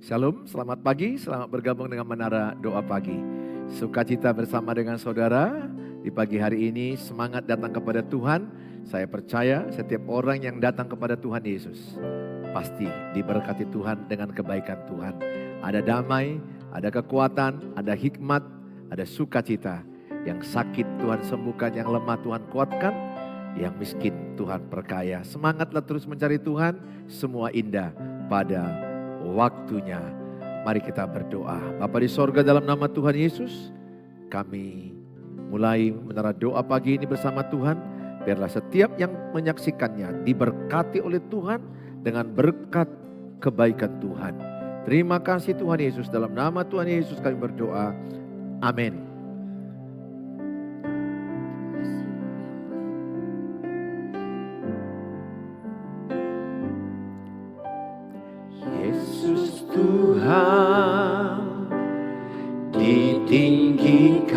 Shalom, selamat pagi, selamat bergabung dengan Menara Doa Pagi. Sukacita bersama dengan saudara di pagi hari ini, semangat datang kepada Tuhan. Saya percaya setiap orang yang datang kepada Tuhan Yesus pasti diberkati Tuhan dengan kebaikan Tuhan. Ada damai, ada kekuatan, ada hikmat, ada sukacita. Yang sakit Tuhan sembuhkan, yang lemah Tuhan kuatkan, yang miskin Tuhan perkaya. Semangatlah terus mencari Tuhan, semua indah pada waktunya. Mari kita berdoa. Bapa di sorga, dalam nama Tuhan Yesus, kami mulai Menara Doa pagi ini bersama Tuhan. Biarlah setiap yang menyaksikannya diberkati oleh Tuhan dengan berkat kebaikan Tuhan. Terima kasih Tuhan Yesus, dalam nama Tuhan Yesus kami berdoa. Amin. Tuhan ditinggikan,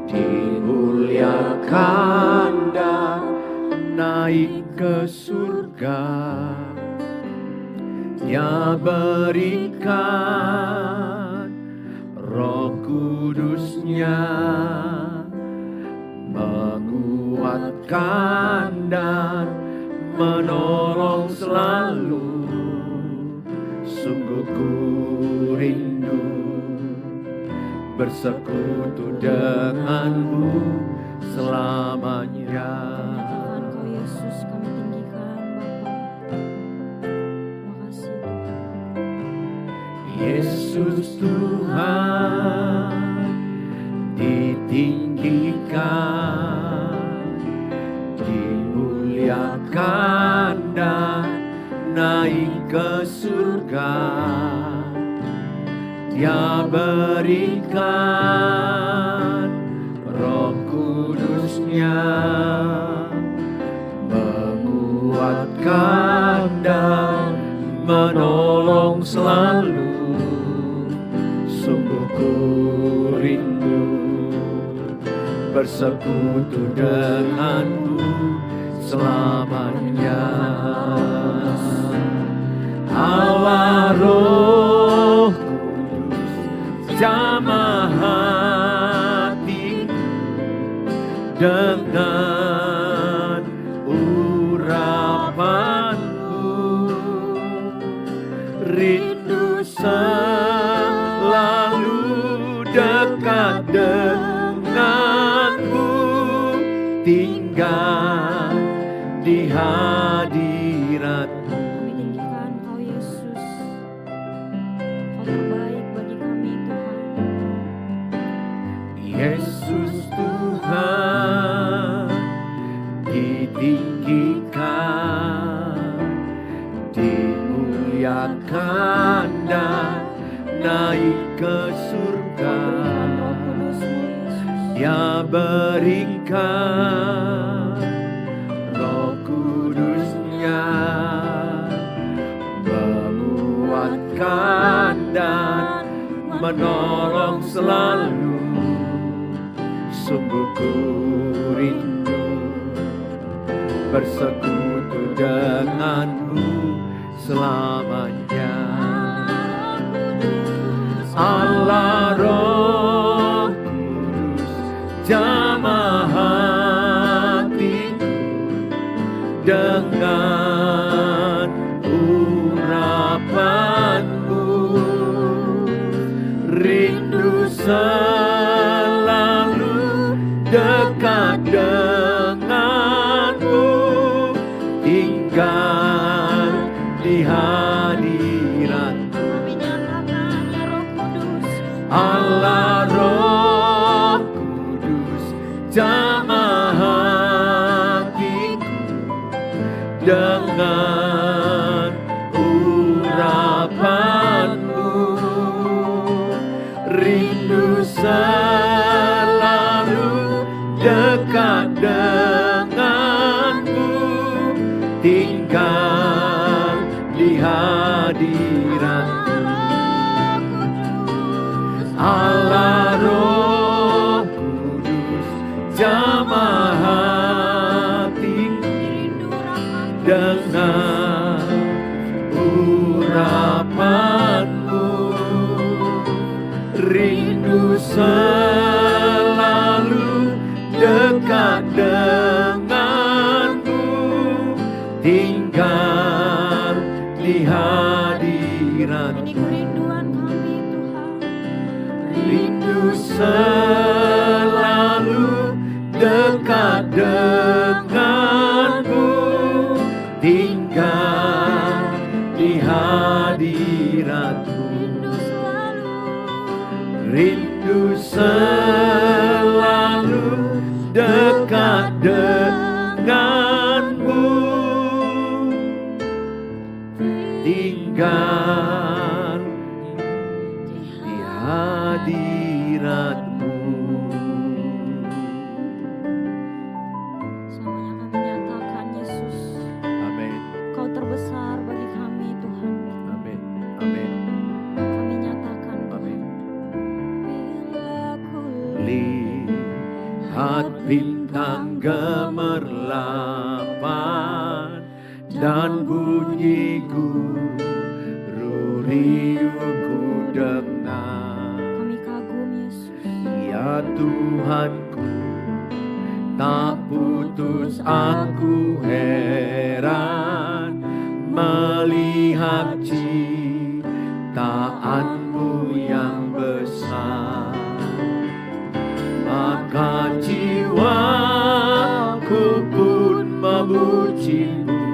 dimuliakan dan naik ke surga. Dia berikan Roh Kudus-Nya, menguatkan dan menolong selalu. Sungguh ku rindu bersekutu denganmu selamanya. Tuhan Kau Yesus, kami tinggikan Bapa. Terima kasih Tuhan. Yesus Tuhan ditinggikan, dimuliakan dan naik ke surga. Dia berikan Roh Kudus-Nya, menguatkan dan menolong selalu. Sungguh ku rindu bersekutu denganmu selamanya. Allah Roh Kudus jamah hatiku dengan urapanmu. Rindu selalu dekat denganmu, tinggal di hadiratmu. Yesus Tuhan ditinggikan, dimuliakan dan naik ke surga. Dia berikan Roh Kudus-Nya, menguatkan dan menolong selalu. Sungguh ku rindu bersekutu denganmu selamanya. Allah Roh Kudus jamah hatiku dengan urapanmu. Rindu dekat denganmu, tinggal di hadiratmu. Kami nyatakan ya Roh Kudus, Allah Roh Kudus jamah hatiku dengan urapanmu. Rindu dekat denganmu, tinggal di hadiratmu. Allah Roh Kudus jamah hatiku dengan urapanmu. tinggal di hadirat. Ini kerinduan kami Tuhan. Rindu selalu dekat denganmu, tinggal di hadiratmu. Rindu selalu dekat denganmu, tinggal di hadiratmu. Semuanya kami nyatakan Yesus, Amin, Kau terbesar bagi kami Tuhan. amin, amin. Kami nyatakan Amin. bila ku Lihat bintang gemerlapan dan bunyi guru riuhku dengar. kami kagum Yesus. Ya Tuhanku, tak putus aku heran melihat ciptaanmu yang besar. Maka jiwaku pun memujimu,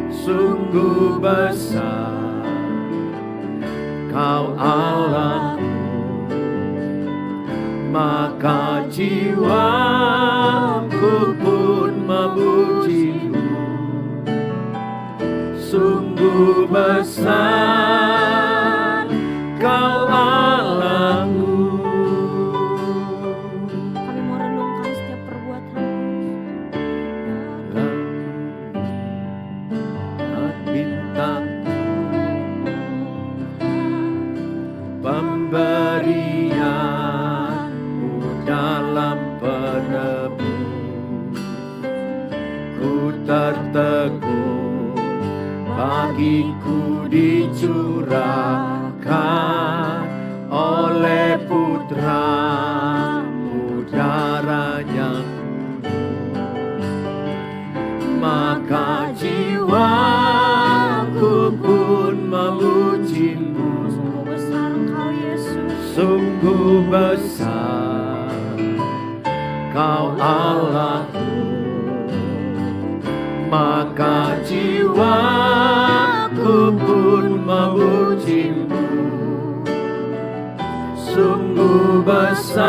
sungguh besar Kau Allahku. Maka jiwaku pun memujimu, sungguh besar Kau Allahku. Kami mau renungkan setiap perbuatan. Bintang pemberianmu dalam penebus, ku tertegun, bagiku dicurahkan oleh putramu darahnya. Maka jiwaku pun memujimu, Sungguh besar Engkau Yesus. sungguh besar Kau Allahku. Maka jiwaku pun memujimu, sungguh besar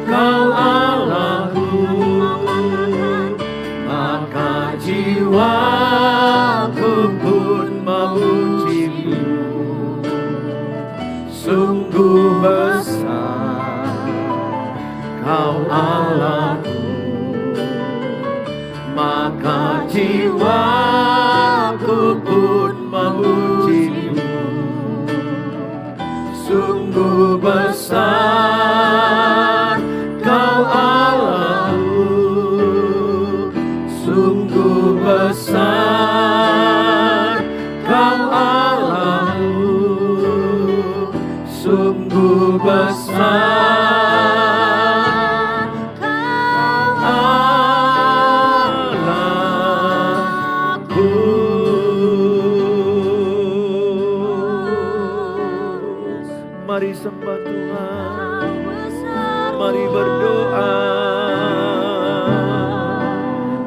Kau Allahku. Maka jiwaku pun memujimu, sungguh besar Kau Allahku. Maka jiwaku pun memujimu, sungguh besar Kau Allahku. Sungguh besar Kau Allahku, sungguh besar Kau Allahku. Mari sembah Tuhan, mari berdoa.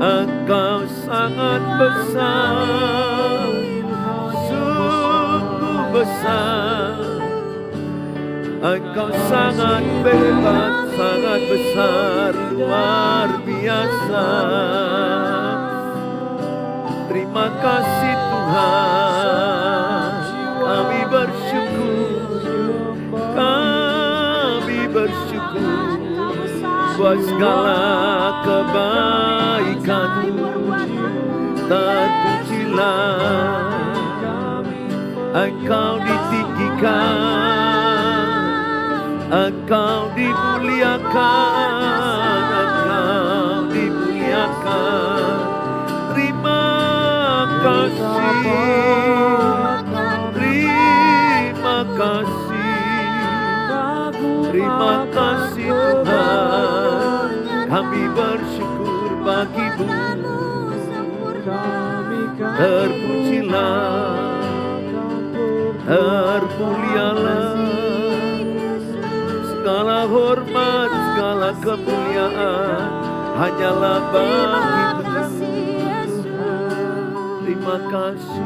Engkau sangat besar, sungguh besar. Engkau sangat hebat, sangat besar, luar biasa. Terima kasih Tuhan, kami bersyukur, kami bersyukur buat segala kebaikan-Mu. Terpujilah Engkau ditinggikan, Engkau dimuliakan, Engkau dimuliakan. Terima kasih, terima kasih, terima kasih Tuhan. Kami bersyukur bagi-Mu. terpujilah, termulialah. Segala hormat, segala kemuliaan hanyalah bagi Tuhan. Terima kasih.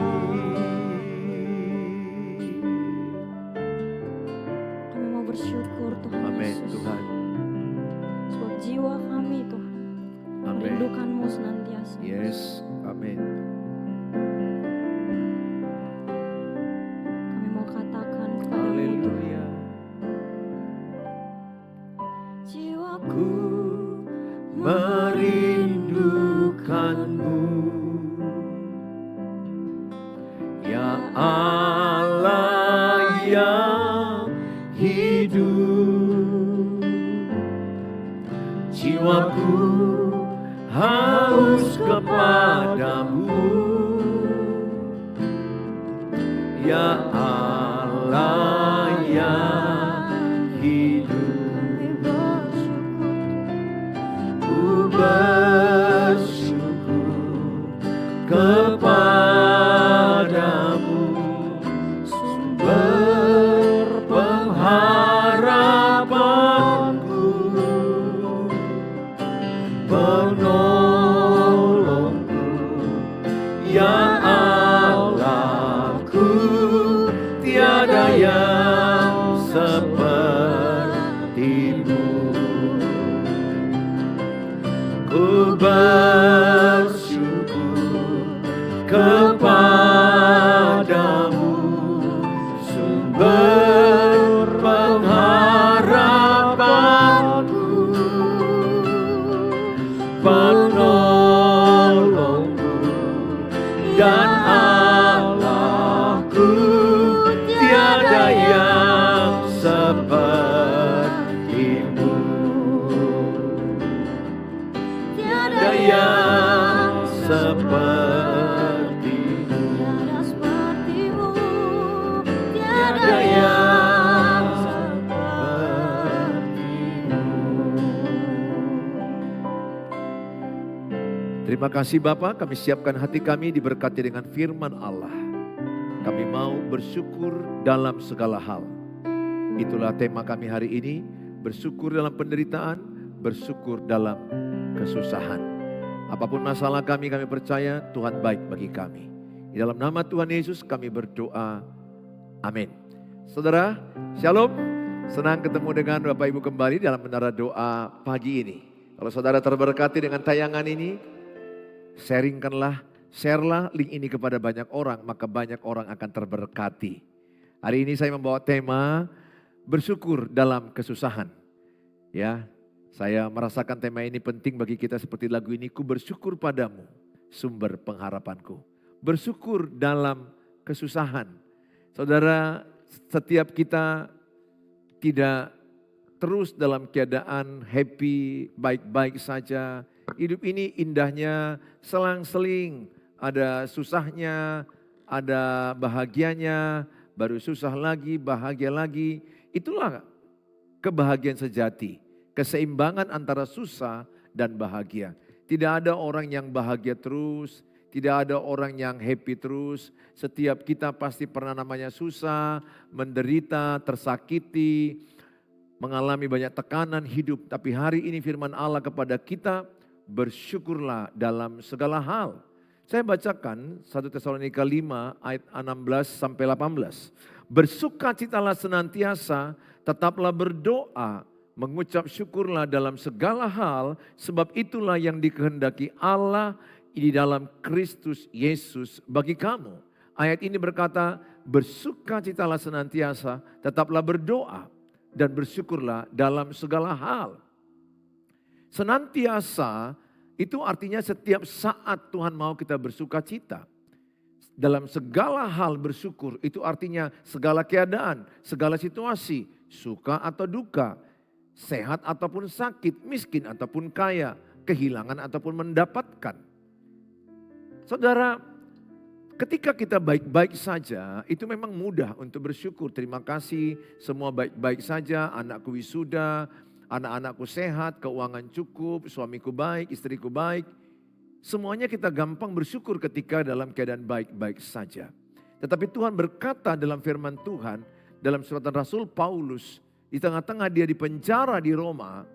Kami mau bersyukur Tuhan Amin Yesus. Tuhan. Sebab jiwa kami Tuhan Amin. merindukan-Mu senantiasa. Yes, amin. Kami mau katakan kepadamu Tuhan. Haleluya. Jiwaku Merindukanmu, ya Allah yang hidup. Jiwaku haus kepadamu, ya Allah yang hidup. Bersyukur kepadamu, sumber pengharapanku, penolongku, ya Allahku, tiada yang sepertimu. Ku bersyukur kepadamu, sumber pengharapanku, penolongku, dan Allahku, tiada yang sepertimu. Tiada yang sepertimu, tiada yang sepertimu. Terima kasih Bapa, kami siapkan hati kami diberkati dengan firman Allah. Kami mau bersyukur dalam segala hal. Itulah tema kami hari ini, bersyukur dalam penderitaan, bersyukur dalam kesusahan. Apapun masalah kami percaya Tuhan baik bagi kami. Di dalam nama Tuhan Yesus kami berdoa. Amin. Saudara, shalom. Senang ketemu dengan Bapak Ibu kembali dalam menara doa pagi ini. Kalau saudara terberkati dengan tayangan ini, sharingkanlah, sharelah link ini kepada banyak orang, maka banyak orang akan terberkati. Hari ini saya membawa tema bersyukur dalam kesusahan. Ya, saya merasakan tema ini penting bagi kita seperti lagu ini. Ku bersyukur padamu, sumber pengharapanku. Bersyukur dalam kesusahan. Saudara, setiap kita tidak terus dalam keadaan happy, baik-baik saja. Hidup ini indahnya selang-seling. Ada susahnya, ada bahagianya, baru susah lagi, bahagia lagi. Itulah kebahagiaan sejati. Keseimbangan antara susah dan bahagia. Tidak ada orang yang bahagia terus, tidak ada orang yang happy terus. Setiap kita pasti pernah namanya susah, menderita, tersakiti, mengalami banyak tekanan hidup. Tapi hari ini firman Allah kepada kita, bersyukurlah dalam segala hal. Saya bacakan 1 Tesalonika 5 ayat 16 sampai 18. Bersukacitalah senantiasa, tetaplah berdoa, mengucap syukurlah dalam segala hal, sebab itulah yang dikehendaki Allah di dalam Kristus Yesus bagi kamu. Ayat ini berkata, bersukacitalah senantiasa, tetaplah berdoa, dan bersyukurlah dalam segala hal. Senantiasa itu artinya setiap saat Tuhan mau kita bersukacita. Dalam segala hal bersyukur itu artinya segala keadaan, segala situasi, suka atau duka, sehat ataupun sakit, miskin ataupun kaya, kehilangan ataupun mendapatkan. Saudara, ketika kita baik-baik saja, itu memang mudah untuk bersyukur. Terima kasih, semua baik-baik saja, anakku wisuda, anak-anakku sehat, keuangan cukup, suamiku baik, istriku baik. Semuanya kita gampang bersyukur ketika dalam keadaan baik-baik saja. Tetapi Tuhan berkata dalam firman Tuhan, dalam suratan Rasul Paulus, di tengah-tengah dia dipenjara di Roma,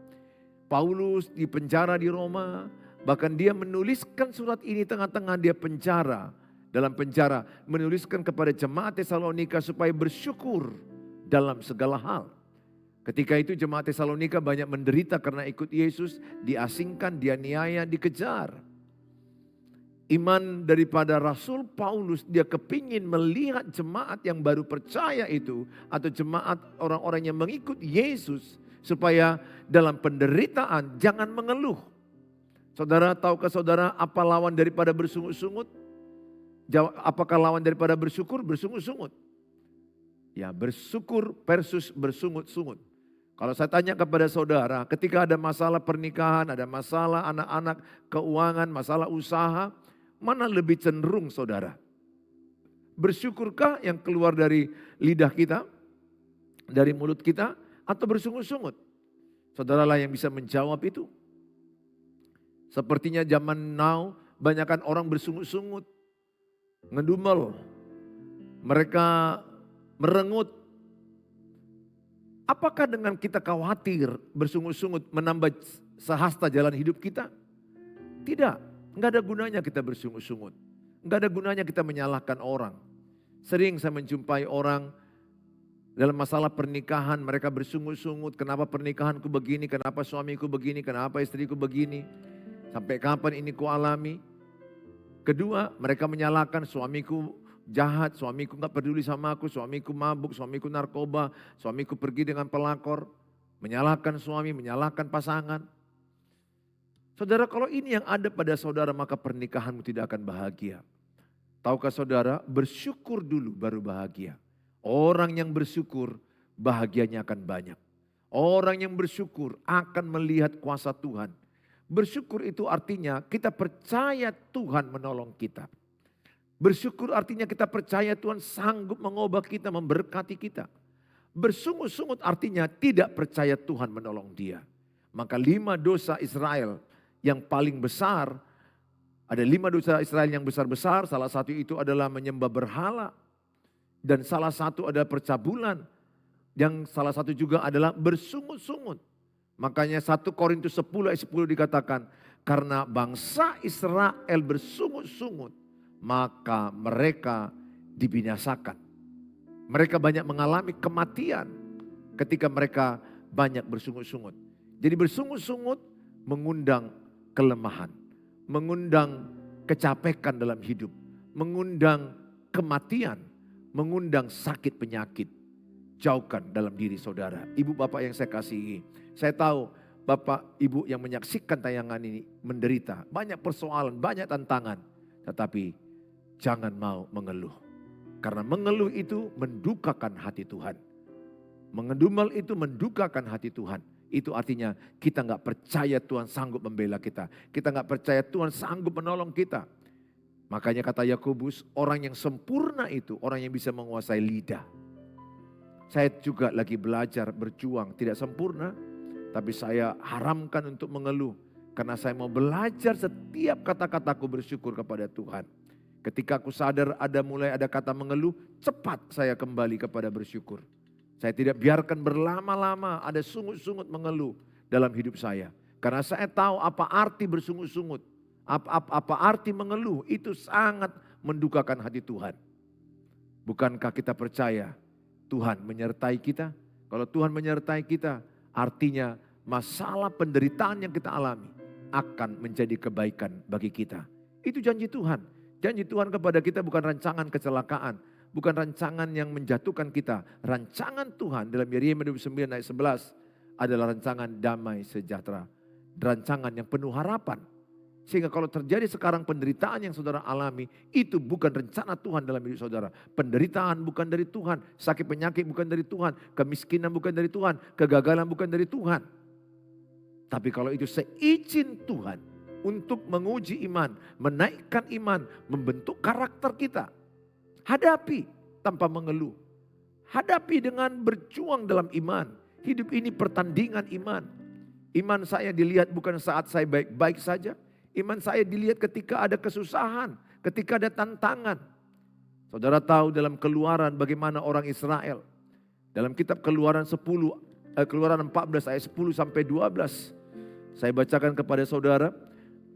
Paulus dipenjara di Roma, bahkan dia menuliskan surat ini tengah-tengah dia penjara. Dalam penjara menuliskan kepada jemaat Tesalonika supaya bersyukur dalam segala hal. Ketika itu jemaat Tesalonika banyak menderita karena ikut Yesus, diasingkan, dianiaya, dikejar. Iman daripada Rasul Paulus, dia kepingin melihat jemaat yang baru percaya itu, atau jemaat orang-orang yang mengikut Yesus, supaya dalam penderitaan jangan mengeluh. Saudara, tahukah saudara apa lawan daripada bersungut-sungut? Apakah lawan daripada bersyukur? Bersungut-sungut. Ya, bersyukur versus bersungut-sungut. Kalau saya tanya kepada saudara, ketika ada masalah pernikahan, ada masalah anak-anak, keuangan, masalah usaha, mana lebih cenderung saudara? Bersyukurkah yang keluar dari lidah kita, dari mulut kita, atau bersungut-sungut? Saudaralah yang bisa menjawab itu. Sepertinya zaman now, banyakkan orang bersungut-sungut, ngedumel, mereka merengut. Apakah dengan kita khawatir bersungut-sungut menambah sehasta jalan hidup kita? Tidak, enggak ada gunanya kita bersungut-sungut. Enggak ada gunanya kita menyalahkan orang. Sering saya menjumpai orang dalam masalah pernikahan, mereka bersungut-sungut, kenapa pernikahanku begini, kenapa suamiku begini, kenapa istriku begini, sampai kapan ini ku alami. Kedua, mereka menyalahkan suamiku jahat, suamiku gak peduli sama aku, suamiku mabuk, suamiku narkoba, suamiku pergi dengan pelakor. Menyalahkan suami, menyalahkan pasangan. Saudara, kalau ini yang ada pada saudara, maka pernikahanmu tidak akan bahagia. Tahukah saudara, bersyukur dulu baru bahagia. Orang yang bersyukur bahagianya akan banyak. Orang yang bersyukur akan melihat kuasa Tuhan. Bersyukur itu artinya kita percaya Tuhan menolong kita. Bersyukur artinya kita percaya Tuhan sanggup mengubah kita, memberkati kita. Bersungut-sungut artinya tidak percaya Tuhan menolong dia. Maka 5 dosa Israel yang paling besar, ada 5 dosa Israel yang besar-besar, salah satu itu adalah menyembah berhala. Dan salah satu adalah percabulan. Yang salah satu juga adalah bersungut-sungut. Makanya 1 Korintus 10 ayat 10 dikatakan, karena bangsa Israel bersungut-sungut, maka mereka dibinasakan. Mereka banyak mengalami kematian ketika mereka banyak bersungut-sungut. Jadi bersungut-sungut mengundang kelemahan, mengundang kecapekan dalam hidup, mengundang kematian, mengundang sakit penyakit. Jauhkan dalam diri saudara. Ibu bapak yang saya kasihi, saya tahu bapak ibu yang menyaksikan tayangan ini menderita. Banyak persoalan, banyak tantangan. Tetapi jangan mau mengeluh. Karena mengeluh itu mendukakan hati Tuhan. Mengedumel itu mendukakan hati Tuhan. Itu artinya kita gak percaya Tuhan sanggup membela kita. Kita gak percaya Tuhan sanggup menolong kita. Makanya kata Yakobus, orang yang sempurna itu orang yang bisa menguasai lidah. Saya juga lagi belajar berjuang, tidak sempurna. Tapi saya haramkan untuk mengeluh. Karena saya mau belajar setiap kata-kataku bersyukur kepada Tuhan. Ketika aku sadar mulai ada kata mengeluh, cepat saya kembali kepada bersyukur. Saya tidak biarkan berlama-lama ada sungut-sungut mengeluh dalam hidup saya. Karena saya tahu apa arti bersungut-sungut. Apa arti mengeluh, itu sangat mendukakan hati Tuhan. Bukankah kita percaya Tuhan menyertai kita? Kalau Tuhan menyertai kita, artinya masalah penderitaan yang kita alami akan menjadi kebaikan bagi kita. Itu janji Tuhan. Janji Tuhan kepada kita bukan rancangan kecelakaan, bukan rancangan yang menjatuhkan kita. Rancangan Tuhan dalam Yeremia 29 ayat 11 adalah rancangan damai sejahtera. Rancangan yang penuh harapan. Sehingga kalau terjadi sekarang penderitaan yang saudara alami, itu bukan rencana Tuhan dalam hidup saudara. Penderitaan bukan dari Tuhan, sakit penyakit bukan dari Tuhan, kemiskinan bukan dari Tuhan, kegagalan bukan dari Tuhan. Tapi kalau itu seizin Tuhan untuk menguji iman, menaikkan iman, membentuk karakter kita. Hadapi tanpa mengeluh. Hadapi dengan berjuang dalam iman. Hidup ini pertandingan iman. Iman saya dilihat bukan saat saya baik-baik saja. Iman saya dilihat ketika ada kesusahan, ketika ada tantangan. Saudara tahu dalam Keluaran bagaimana orang Israel. Dalam kitab Keluaran 14 ayat 10 sampai 12. Saya bacakan kepada saudara.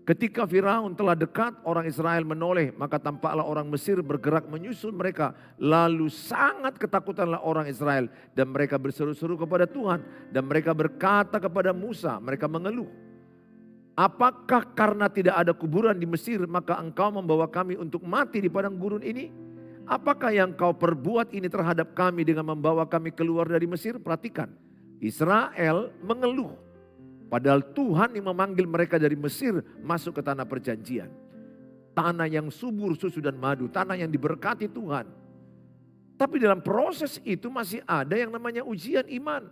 Ketika Firaun telah dekat, orang Israel menoleh, maka tampaklah orang Mesir bergerak menyusul mereka. Lalu sangat ketakutanlah orang Israel dan mereka berseru-seru kepada Tuhan. Dan mereka berkata kepada Musa, mereka mengeluh. Apakah karena tidak ada kuburan di Mesir, maka engkau membawa kami untuk mati di padang gurun ini? Apakah yang kau perbuat ini terhadap kami dengan membawa kami keluar dari Mesir? Perhatikan, Israel mengeluh. Padahal Tuhan yang memanggil mereka dari Mesir masuk ke tanah perjanjian. Tanah yang subur susu dan madu, tanah yang diberkati Tuhan. Tapi dalam proses itu masih ada yang namanya ujian iman.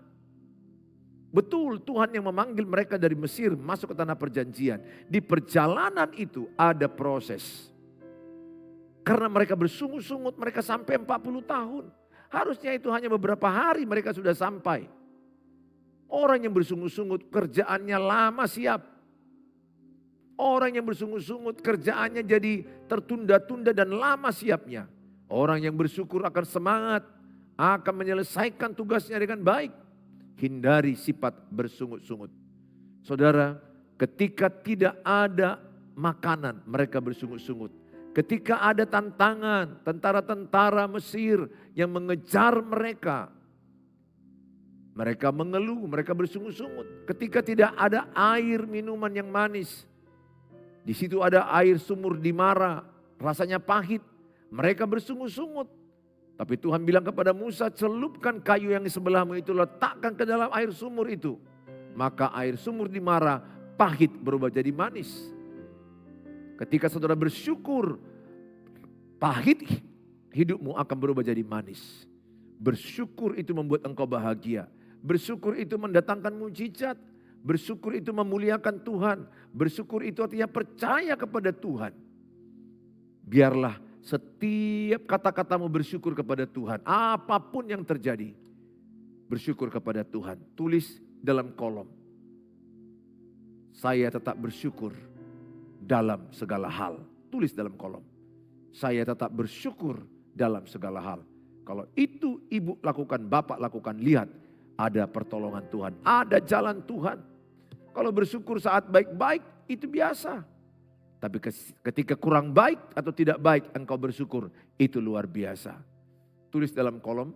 Betul, Tuhan yang memanggil mereka dari Mesir masuk ke tanah perjanjian. Di perjalanan itu ada proses. Karena mereka bersungut-sungut, mereka sampai 40 tahun. Harusnya itu hanya beberapa hari mereka sudah sampai. Orang yang bersungut-sungut kerjaannya lama siap. Orang yang bersungut-sungut kerjaannya jadi tertunda-tunda dan lama siapnya. Orang yang bersyukur akan semangat, akan menyelesaikan tugasnya dengan baik. Hindari sifat bersungut-sungut. Saudara, ketika tidak ada makanan, mereka bersungut-sungut. Ketika ada tantangan, tentara-tentara Mesir yang mengejar mereka, mereka mengeluh, mereka bersungut-sungut. Ketika tidak ada air minuman yang manis, di situ ada air sumur di Mara, rasanya pahit, mereka bersungut-sungut. Tapi Tuhan bilang kepada Musa, celupkan kayu yang di sebelahmu itu, letakkan ke dalam air sumur itu. Maka air sumur di Mara pahit berubah jadi manis. Ketika saudara bersyukur, pahit hidupmu akan berubah jadi manis. Bersyukur itu membuat engkau bahagia. Bersyukur itu mendatangkan mujizat. Bersyukur itu memuliakan Tuhan. Bersyukur itu artinya percaya kepada Tuhan. Biarlah setiap kata-katamu bersyukur kepada Tuhan. Apapun yang terjadi, bersyukur kepada Tuhan. Tulis dalam kolom. Saya tetap bersyukur dalam segala hal. Tulis dalam kolom. Saya tetap bersyukur dalam segala hal. Kalau itu ibu lakukan, bapak lakukan, lihat. Ada pertolongan Tuhan, ada jalan Tuhan. Kalau bersyukur saat baik-baik itu biasa. Tapi ketika kurang baik atau tidak baik engkau bersyukur, itu luar biasa. Tulis dalam kolom,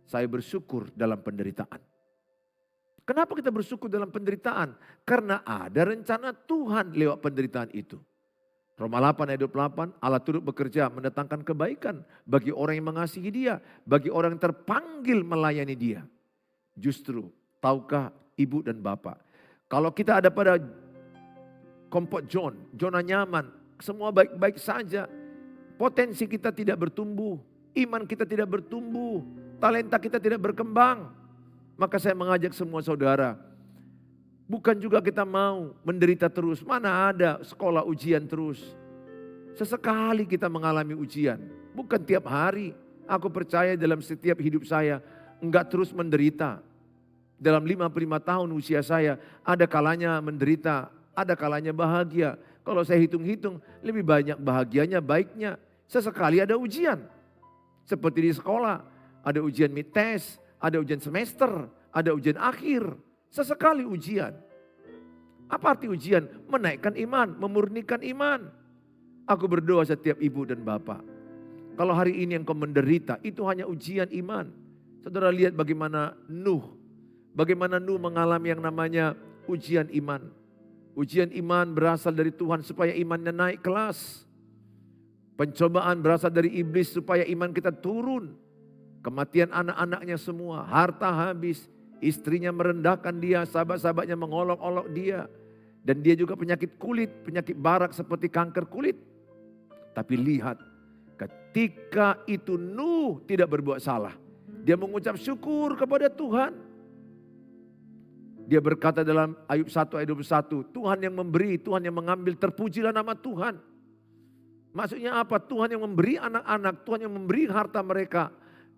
saya bersyukur dalam penderitaan. Kenapa kita bersyukur dalam penderitaan? Karena ada rencana Tuhan lewat penderitaan itu. Roma 8 ayat 28, Allah turut bekerja mendatangkan kebaikan bagi orang yang mengasihi Dia, bagi orang yang terpanggil melayani Dia. Justru, tahukah ibu dan bapak, kalau kita ada pada comfort zone, zona nyaman, semua baik-baik saja, potensi kita tidak bertumbuh, iman kita tidak bertumbuh, talenta kita tidak berkembang. Maka saya mengajak semua saudara, bukan juga kita mau menderita terus, mana ada sekolah ujian terus. Sesekali kita mengalami ujian, bukan tiap hari. Aku percaya dalam setiap hidup saya, enggak terus menderita. Dalam 55 tahun usia saya, ada kalanya menderita, ada kalanya bahagia. Kalau saya hitung-hitung, lebih banyak bahagianya, baiknya. Sesekali ada ujian. Seperti di sekolah, ada ujian mid-test, ada ujian semester, ada ujian akhir. Sesekali ujian. Apa arti ujian? Menaikkan iman, memurnikan iman. Aku berdoa setiap ibu dan bapak. Kalau hari ini engkau menderita, itu hanya ujian iman. Saudara lihat bagaimana Nuh. Bagaimana Nuh mengalami yang namanya ujian iman. Ujian iman berasal dari Tuhan supaya imannya naik kelas. Pencobaan berasal dari iblis supaya iman kita turun. Kematian anak-anaknya semua, harta habis. Istrinya merendahkan dia, sahabat-sahabatnya mengolok-olok dia. Dan dia juga penyakit kulit, penyakit barak seperti kanker kulit. Tapi lihat, ketika itu Nuh tidak berbuat salah. Dia mengucap syukur kepada Tuhan. Dia berkata dalam Ayub 1 ayat 21, Tuhan yang memberi, Tuhan yang mengambil, terpujilah nama Tuhan. Maksudnya apa? Tuhan yang memberi anak-anak, Tuhan yang memberi harta mereka.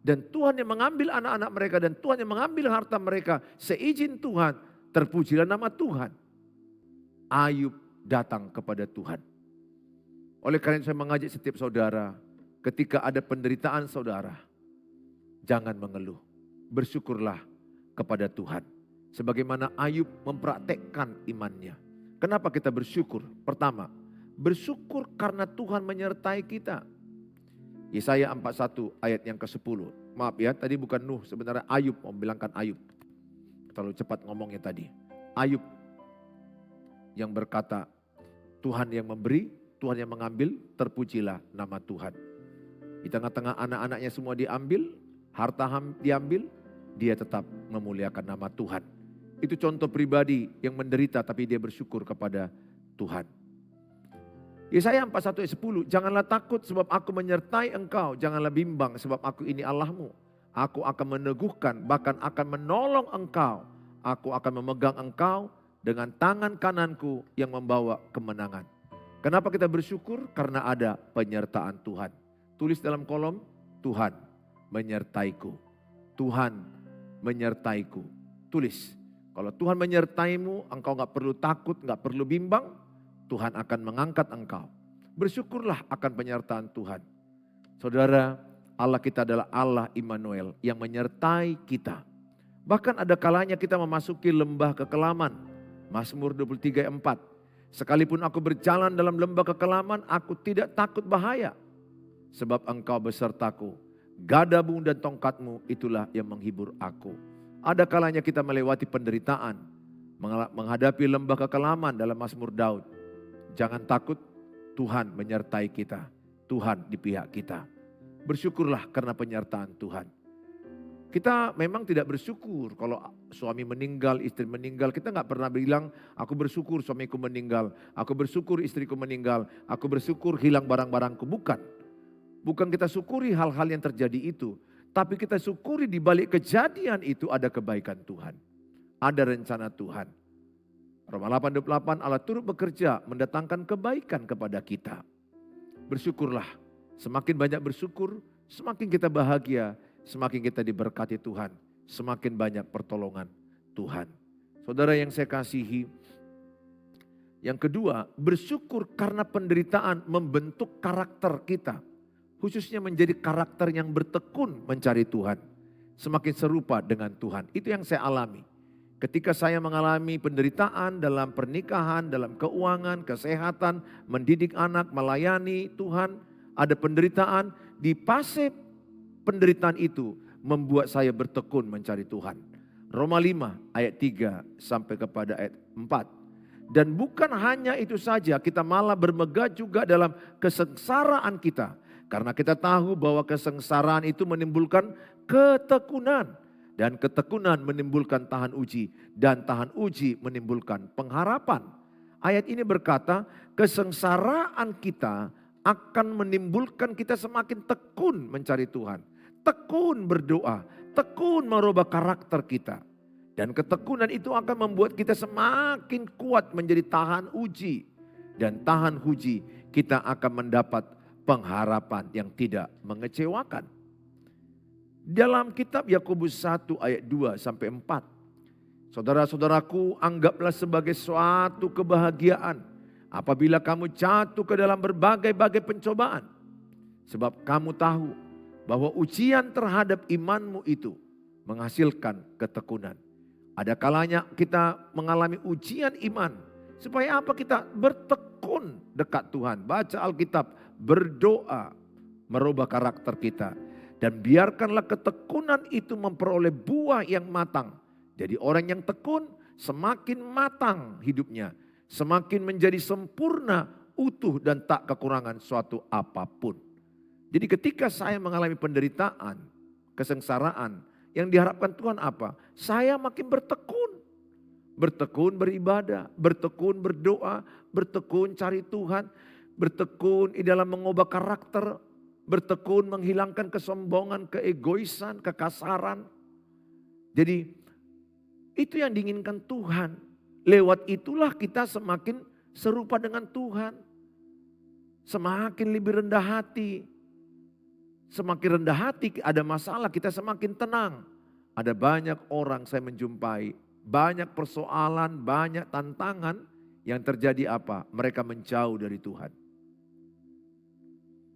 Dan Tuhan yang mengambil anak-anak mereka dan Tuhan yang mengambil harta mereka. Seizin Tuhan, terpujilah nama Tuhan. Ayub datang kepada Tuhan. Oleh karena itu saya mengajak setiap saudara, ketika ada penderitaan saudara, jangan mengeluh. Bersyukurlah kepada Tuhan. Sebagaimana Ayub mempraktekkan imannya. Kenapa kita bersyukur? Pertama, bersyukur karena Tuhan menyertai kita. Yesaya 41 ayat yang ke-10. Maaf ya, tadi bukan Nuh, sebenarnya Ayub, mau bilangkan Ayub. Terlalu cepat ngomongnya tadi. Ayub yang berkata, Tuhan yang memberi, Tuhan yang mengambil, terpujilah nama Tuhan. Di tengah-tengah anak-anaknya semua diambil, harta diambil, dia tetap memuliakan nama Tuhan. Itu contoh pribadi yang menderita tapi dia bersyukur kepada Tuhan. Yesaya 41 ayat 10, janganlah takut sebab aku menyertai engkau, janganlah bimbang sebab aku ini Allahmu. Aku akan meneguhkan, bahkan akan menolong engkau. Aku akan memegang engkau dengan tangan kananku yang membawa kemenangan. Kenapa kita bersyukur? Karena ada penyertaan Tuhan. Tulis dalam kolom, Tuhan menyertaiku. Tuhan menyertaiku. Tulis, kalau Tuhan menyertaimu, engkau gak perlu takut, gak perlu bimbang. Tuhan akan mengangkat engkau. Bersyukurlah akan penyertaan Tuhan. Saudara, Allah kita adalah Allah Immanuel yang menyertai kita. Bahkan ada kalanya kita memasuki lembah kekelaman. Mazmur 23 ayat 4. Sekalipun aku berjalan dalam lembah kekelaman, aku tidak takut bahaya. Sebab engkau besertaku. Gadamu dan tongkatmu itulah yang menghibur aku. Ada kalanya kita melewati penderitaan. Menghadapi lembah kekelaman dalam Mazmur Daud. Jangan takut, Tuhan menyertai kita. Tuhan di pihak kita. Bersyukurlah karena penyertaan Tuhan. Kita memang tidak bersyukur kalau suami meninggal, istri meninggal. Kita gak pernah bilang, aku bersyukur suamiku meninggal. Aku bersyukur istriku meninggal. Aku bersyukur hilang barang-barangku. Bukan. Bukan kita syukuri hal-hal yang terjadi itu. Tapi kita syukuri di balik kejadian itu ada kebaikan Tuhan. Ada rencana Tuhan. Roma 8:28, Allah turut bekerja mendatangkan kebaikan kepada kita. Bersyukurlah. Semakin banyak bersyukur, semakin kita bahagia. Semakin kita diberkati Tuhan, semakin banyak pertolongan Tuhan. Saudara yang saya kasihi, yang kedua, bersyukur karena penderitaan membentuk karakter kita. Khususnya menjadi karakter yang bertekun mencari Tuhan. Semakin serupa dengan Tuhan. Itu yang saya alami. Ketika saya mengalami penderitaan dalam pernikahan, dalam keuangan, kesehatan, mendidik anak, melayani Tuhan. Ada penderitaan, di fase penderitaan itu membuat saya bertekun mencari Tuhan. Roma 5 ayat 3 sampai kepada ayat 4. Dan bukan hanya itu saja, kita malah bermegah juga dalam kesengsaraan kita. Karena kita tahu bahwa kesengsaraan itu menimbulkan ketekunan. Dan ketekunan menimbulkan tahan uji. Dan tahan uji menimbulkan pengharapan. Ayat ini berkata, kesengsaraan kita akan menimbulkan kita semakin tekun mencari Tuhan. Tekun berdoa, tekun merubah karakter kita. Dan ketekunan itu akan membuat kita semakin kuat menjadi tahan uji. Dan tahan uji kita akan mendapat pengharapan yang tidak mengecewakan. Dalam kitab Yakobus 1 ayat 2 sampai 4. Saudara-saudaraku, anggaplah sebagai suatu kebahagiaan apabila kamu jatuh ke dalam berbagai-bagai pencobaan. Sebab kamu tahu bahwa ujian terhadap imanmu itu menghasilkan ketekunan. Ada kalanya kita mengalami ujian iman. Supaya apa? Kita bertekun dekat Tuhan. Baca Alkitab, berdoa, merubah karakter kita. Dan biarkanlah ketekunan itu memperoleh buah yang matang. Jadi orang yang tekun semakin matang hidupnya. Semakin menjadi sempurna, utuh dan tak kekurangan suatu apapun. Jadi ketika saya mengalami penderitaan, kesengsaraan, yang diharapkan Tuhan apa? Saya makin bertekun. Bertekun beribadah, bertekun berdoa, bertekun cari Tuhan, bertekun di dalam mengubah karakter, bertekun menghilangkan kesombongan, keegoisan, kekasaran. Jadi itu yang diinginkan Tuhan. Lewat itulah kita semakin serupa dengan Tuhan. Semakin lebih rendah hati. Semakin rendah hati ada masalah kita semakin tenang. Ada banyak orang saya menjumpai. Banyak persoalan, banyak tantangan. Yang terjadi apa? Mereka menjauh dari Tuhan.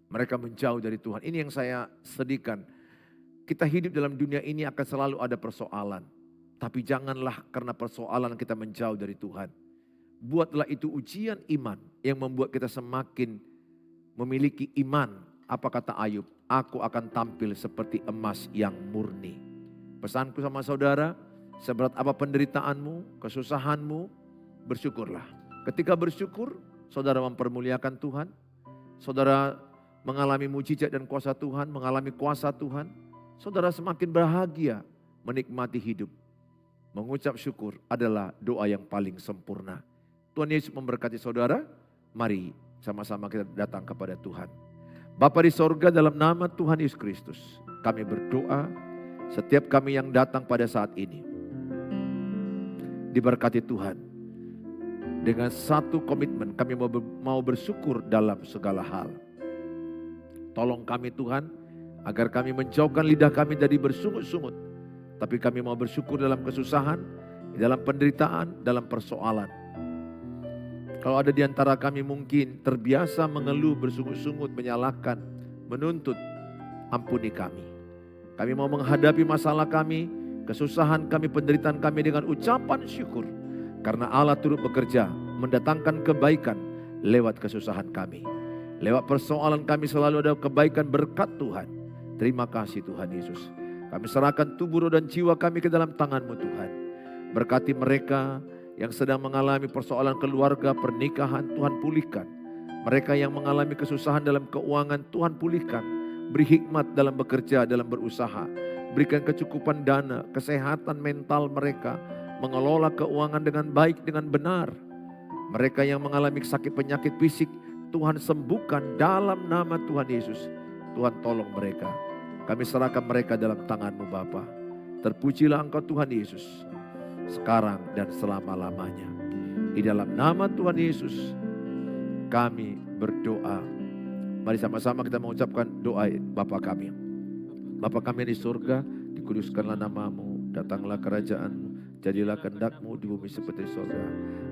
Mereka menjauh dari Tuhan. Ini yang saya sedihkan. Kita hidup dalam dunia ini akan selalu ada persoalan. Tapi janganlah karena persoalan kita menjauh dari Tuhan. Buatlah itu ujian iman yang membuat kita semakin memiliki iman. Apa kata Ayub? Aku akan tampil seperti emas yang murni. Pesanku sama saudara, seberat apa penderitaanmu, kesusahanmu, bersyukurlah. Ketika bersyukur, saudara mempermuliakan Tuhan. Saudara mengalami mujizat dan kuasa Tuhan, mengalami kuasa Tuhan. Saudara semakin bahagia menikmati hidup. Mengucap syukur adalah doa yang paling sempurna. Tuhan Yesus memberkati saudara. Mari sama-sama kita datang kepada Tuhan. Bapa di sorga, dalam nama Tuhan Yesus Kristus, kami berdoa setiap kami yang datang pada saat ini. Diberkati Tuhan. Dengan satu komitmen kami mau bersyukur dalam segala hal. Tolong kami Tuhan, agar kami menjauhkan lidah kami dari bersungut-sungut. Tapi kami mau bersyukur dalam kesusahan, dalam penderitaan, dalam persoalan. Kalau ada di antara kami mungkin terbiasa mengeluh, bersungut-sungut, menyalahkan, menuntut, ampuni kami. Kami mau menghadapi masalah kami, kesusahan kami, penderitaan kami dengan ucapan syukur. Karena Allah turut bekerja, mendatangkan kebaikan lewat kesusahan kami. Lewat persoalan kami selalu ada kebaikan berkat Tuhan. Terima kasih Tuhan Yesus. Kami serahkan tubuh, roh, dan jiwa kami ke dalam tangan-Mu Tuhan. Berkati mereka yang sedang mengalami persoalan keluarga, pernikahan, Tuhan pulihkan. Mereka yang mengalami kesusahan dalam keuangan, Tuhan pulihkan. Beri hikmat dalam bekerja, dalam berusaha. Berikan kecukupan dana, kesehatan mental mereka. Mengelola keuangan dengan baik, dengan benar. Mereka yang mengalami sakit penyakit fisik, Tuhan sembuhkan dalam nama Tuhan Yesus. Tuhan tolong mereka. Kami serahkan mereka dalam tangan-Mu Bapa. Terpujilah Engkau Tuhan Yesus, sekarang dan selama-lamanya. Di dalam nama Tuhan Yesus kami berdoa. Mari sama-sama kita mengucapkan doa Bapa kami. Bapa kami di surga, dikuduskanlah nama-Mu, datanglah kerajaan-Mu, jadilah kehendak-Mu di bumi seperti di surga.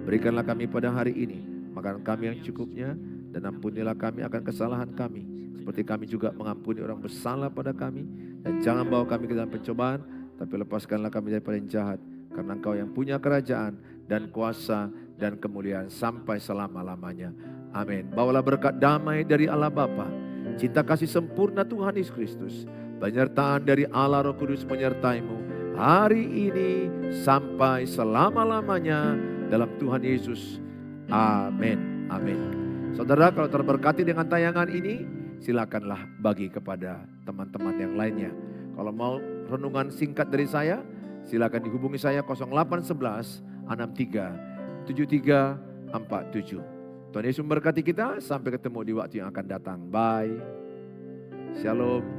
Berikanlah kami pada hari ini makanan kami yang cukupnya, dan ampunilah kami akan kesalahan kami, seperti kami juga mengampuni orang bersalah pada kami. Dan jangan bawa kami ke dalam pencobaan, tapi lepaskanlah kami daripada yang jahat. Karena Engkau yang punya kerajaan dan kuasa dan kemuliaan sampai selama-lamanya. Amin. Bawalah berkat damai dari Allah Bapa, cinta kasih sempurna Tuhan Yesus Kristus, penyertaan dari Allah Roh Kudus menyertai-Mu hari ini sampai selama-lamanya dalam Tuhan Yesus. Amin. Amin. Saudara, kalau terberkati dengan tayangan ini, silakanlah bagi kepada teman-teman yang lainnya. Kalau mau renungan singkat dari saya, silakan dihubungi saya 0811 63 73 47. Tuhan Yesus memberkati kita. Sampai ketemu di waktu yang akan datang. Bye. Shalom.